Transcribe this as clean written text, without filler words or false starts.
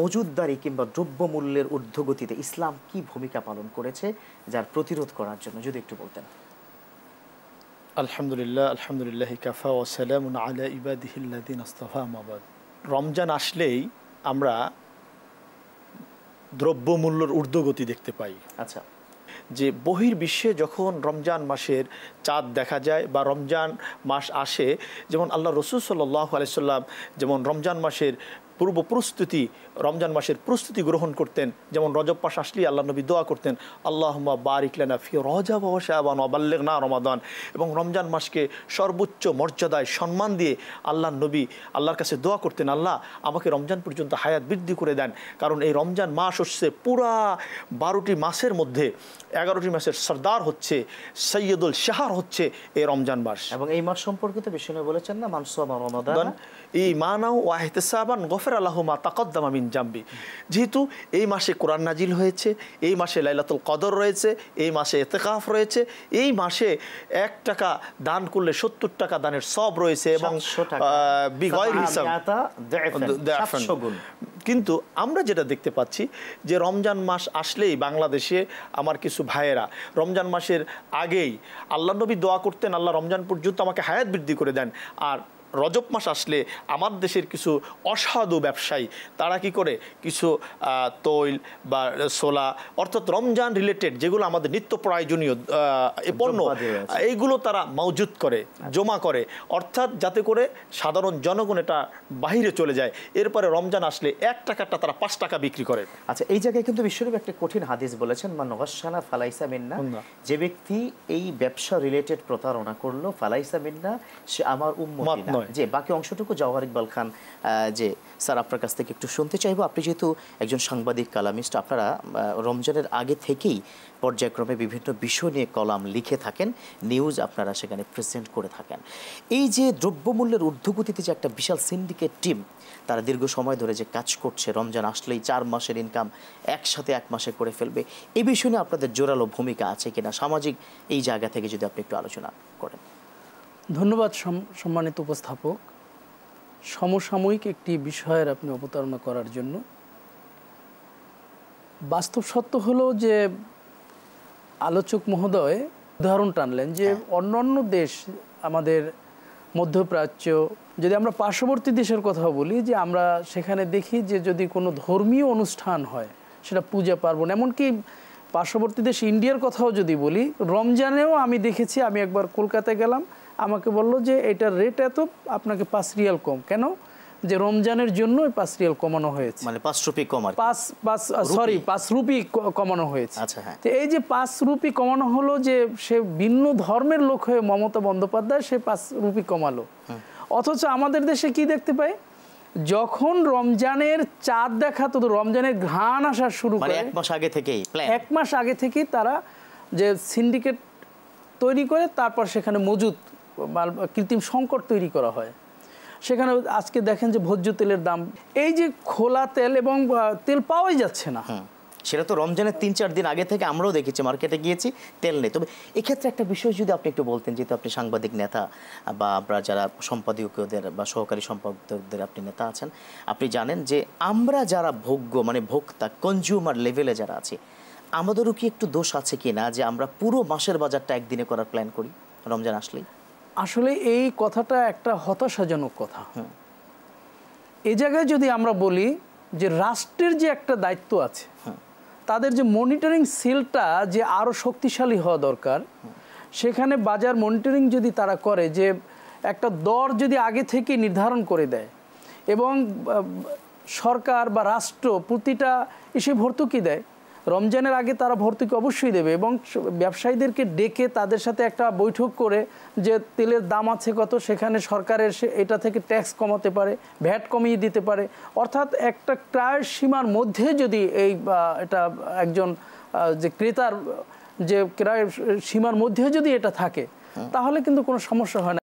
মজুদদারি কিংবা দ্রব্যমূল্যের ঊর্ধ্বগতিতে ইসলাম কি ভূমিকা পালন করেছে যার প্রতিরোধ করার জন্য যদি একটু বলতেন। আলহামদুলিল্লাহ, আলহামদুলিল্লাহি কাফা ওয়া সালামুন আলা ইবাদিহিল্লাযিনা ইসতাফা মা বাদ। রমজান আসলেই আমরা দ্রব্যমূল্যের ঊর্ধ্বগতি দেখতে পাই। আচ্ছা, যে বহির্বিশ্বে যখন রমজান মাসের চাঁদ দেখা যায় বা রমজান মাস আসে, যেমন আল্লাহ রসুল সাল্লাল্লাহু আলাইহি সাল্লাম যেমন রমজান মাসের পূর্ব প্রস্তুতি, রমজান মাসের প্রস্তুতি গ্রহণ করতেন। যেমন রজব মাস আসলেই আল্লাহ নবী দোয়া করতেন, আল্লাহুম্মা বারিক লানা ফি রজব ওয়া শাবান ওয়া বাল্লিগনা রমাদান। এবং রমজান মাসকে সর্বোচ্চ মর্যাদায় সম্মান দিয়ে আল্লাহ নবী আল্লাহর কাছে দোয়া করতেন, আল্লাহ আমাকে রমজান পর্যন্ত হায়াত বৃদ্ধি করে দেন। কারণ এই রমজান মাস হচ্ছে পুরা 12টি মাসের মধ্যে 11টি মাসের সর্দার হচ্ছে, সৈয়দুল শাহর হচ্ছে এই রমজান মাস। এবং এই মাস সম্পর্কিত বিষ্ণু বলেছেন না, মান সামা রমাদান ঈমানাও ওয়া ইহতিসাবান গফিরা লাহু মা তাকাদ্দামা মিন জামবি। যেহেতু এই মাসে কোরআন নাজিল হয়েছে, এই মাসে লাইলাতুল কদর রয়েছে, এই মাসে ইতিকাফ রয়েছে, এই মাসে 1 টাকা দান করলে 70 টাকা দানের সওয়াব রয়েছে এবং বিগয়রি হিসাব। কিন্তু আমরা যেটা দেখতে পাচ্ছি যে রমজান মাস আসলেই বাংলাদেশে আমার কিছু ভাইয়েরা রমজান মাসের আগেই আল্লাহ নবী দোয়া করতেন, আল্লাহ রমজান পর্যন্ত আমাকে হায়াত বৃদ্ধি করে দেন। আর রজব মাস আসলে আমার দেশের কিছু অসাধু ব্যবসায়ী তারা কি করে কিছু তৈল বা সোলা অর্থাৎ রমজান রিলেটেড যেগুলো আমাদের নিত্য প্রয়োজনীয় পণ্য এইগুলো তারা মজুত করে, জমা করে, অর্থাৎ যাতে করে সাধারণ জনগণ এটা বাহিরে চলে যায়। এরপরে রমজান আসলে 1 টাকাটা তারা 5 টাকা বিক্রি করে। আচ্ছা, এই জায়গায় কিন্তু বিশ্বনবী একটা কঠিন হাদিস বলেছেন, মান গাশশানা ফালাইসা মিন্না। যে ব্যক্তি এই ব্যবসা রিলেটেড প্রতারণা করলো ফালাইসা মিন্না, সে আমার উম্মত না। যে বাকি অংশটুকু জওহর ইকবাল খান যে স্যার আপনার কাছ থেকে একটু শুনতে চাইবো। আপনি যেহেতু একজন সাংবাদিক কালামিস্ট, আপনারা রমজানের আগে থেকেই পর্যায়ক্রমে বিভিন্ন বিষয় নিয়ে কলাম লিখে থাকেন, নিউজ আপনারা সেখানে প্রেজেন্ট করে থাকেন। এই যে দ্রব্যমূল্যের ঊর্ধ্বগতিতে যে একটা বিশাল সিন্ডিকেট টিম তারা দীর্ঘ সময় ধরে যে কাজ করছে, রমজান আসলেই 4 মাসের ইনকাম একসাথে 1 মাসে করে ফেলবে, এই বিষয় নিয়ে আপনাদের জোরালো ভূমিকা আছে কিনা সামাজিক এই জায়গা থেকে যদি আপনি একটু আলোচনা করেন। ধন্যবাদ সম্মানিত উপস্থাপক, সমসাময়িক একটি বিষয়ের আপনি অবতারণা করার জন্য। বাস্তব সত্য হলো যে আলোচক মহোদয় উদাহরণ টানলেন যে অন্যান্য দেশ, আমাদের মধ্যপ্রাচ্য, যদি আমরা পার্শ্ববর্তী দেশের কথা বলি, যে আমরা সেখানে দেখি যে যদি কোনো ধর্মীয় অনুষ্ঠান হয়, সেটা পূজা পার্বণ, এমনকি পার্শ্ববর্তী দেশ ইন্ডিয়ার কথাও যদি বলি, রমজানেও আমি দেখেছি, আমি একবার কলকাতায় গেলাম, আমাকে বলল যে এটার রেট এত, আপনাকে 5 রিয়াল কম। কেন? যে রমজানের জন্য 5 রিয়াল কমানো হয়েছে, মানে 5 রুপি কম, 5 রুপি কমানো হয়েছে। আচ্ছা, হ্যাঁ। তো এই যে 5 রুপি কমানো হলো, যে সে ভিন্ন ধর্মের লোক হয়ে মমতা বন্দ্যোপাধ্যায় সে 5 রুপি কমালো। অথচ আমাদের দেশে কি দেখতে পাই, যখন রমজানের চাঁদ দেখা, তো রমজানের ঘ্রাণ আসা শুরু করে 1 মাস আগে থেকেই, 1 মাস আগে থেকেই তারা যে সিন্ডিকেট তৈরি করে, তারপর সেখানে মজুদ কৃত্রিম সংকট তৈরি করা হয়। সেখানে আজকে দেখেন যে ভোজ্য তেলের দাম, এই যে খোলা তেল এবং তেল পাওয়াই যাচ্ছে না, সেটা তো রমজানের 3-4 দিন আগে থেকে আমরাও দেখেছি, মার্কেটে গিয়েছি, তেল নেই। তবে এক্ষেত্রে একটা বিষয় যদি আপনি একটু বলতেন, যেহেতু আপনি সাংবাদিক নেতা বা আপনারা যারা সম্পাদকীয়দের বা সহকারী সম্পাদকদের আপনি নেতা আছেন, আপনি জানেন যে আমরা যারা ভোগ্য মানে ভোক্তা কনজিউমার লেভেলে যারা আছি, আমাদেরও কি একটু দোষ আছে কি না যে আমরা পুরো মাসের বাজারটা একদিনে করার প্ল্যান করি রমজান আসলেই? আসলে এই কথাটা একটা হতাশাজনক কথা। এই জায়গায় যদি আমরা বলি যে রাষ্ট্রের যে একটা দায়িত্ব আছে, তাদের যে মনিটরিং সেলটা যে আরও শক্তিশালী হওয়া দরকার, সেখানে বাজার মনিটরিং যদি তারা করে, যে একটা দর যদি আগে থেকে নির্ধারণ করে দেয় এবং সরকার বা রাষ্ট্র প্রতিটা এসে ভর্তুকি দেয়, রমজানের আগে তারা ভর্তুকি অবশ্যই দেবে এবং ব্যবসায়ীদেরকে ডেকে তাদের সাথে একটা বৈঠক করে যে তেলের দাম আছে কত, সেখানে সরকারের এটা থেকে ট্যাক্স কমাতে পারে, ভ্যাট কমিয়ে দিতে পারে। অর্থাৎ একটা ক্রয়ের সীমার মধ্যে যদি এই এটা একজন যে ক্রেতার যে ক্রয়ের সীমার মধ্যে যদি এটা থাকে, তাহলে কিন্তু কোনো সমস্যা হয় না।